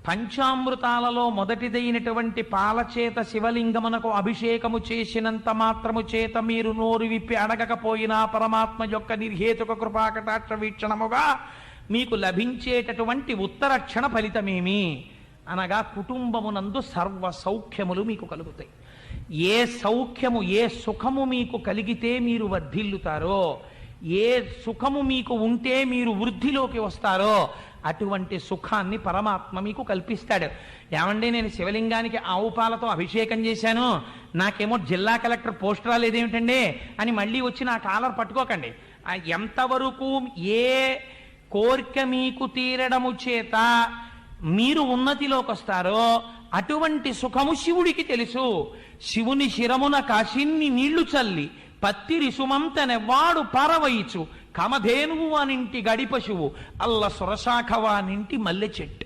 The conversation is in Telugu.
పంచామృతాలలో మొదటిదైనటువంటి పాలచేత శివలింగమునకు అభిషేకము చేసినంత మాత్రము చేత మీరు నోరు విప్పి అడగకపోయినా పరమాత్మ యొక్క నిర్హేతుక కృపాకటాక్ష వీక్షణముగా మీకు లభించేటటువంటి ఉత్తరక్షణ ఫలితమేమి అనగా కుటుంబమునందు సర్వ సౌఖ్యములు మీకు కలుగుతాయి. ఏ సౌఖ్యము ఏ సుఖము మీకు కలిగితే మీరు వర్ధిల్లుతారో, ఏ సుఖము మీకు ఉంటే మీరు వృద్ధిలోకి వస్తారో అటువంటి సుఖాన్ని పరమాత్మ మీకు కల్పిస్తాడు. ఏమండి, నేను శివలింగానికి ఆవు పాలతో అభిషేకం చేశాను, నాకేమో జిల్లా కలెక్టర్ పోస్ట్ రాలేదేమిటండి అని మళ్ళీ వచ్చి నా కాలర్ పట్టుకోకండి. ఎంతవరకు ఏ కోరిక మీకు తీరడము చేత మీరు ఉన్నతిలోకి వస్తారో అటువంటి సుఖము శివుడికి తెలుసు. శివుని శిరమున కాశిన్ని నీళ్లు చల్లి పత్తిరి సుమంతనెవ్వాడు పారవయిచు కమధేనువు అనింటి గడిపశువు అల్ల సురశాఖవానింటి మల్లె చెట్టు.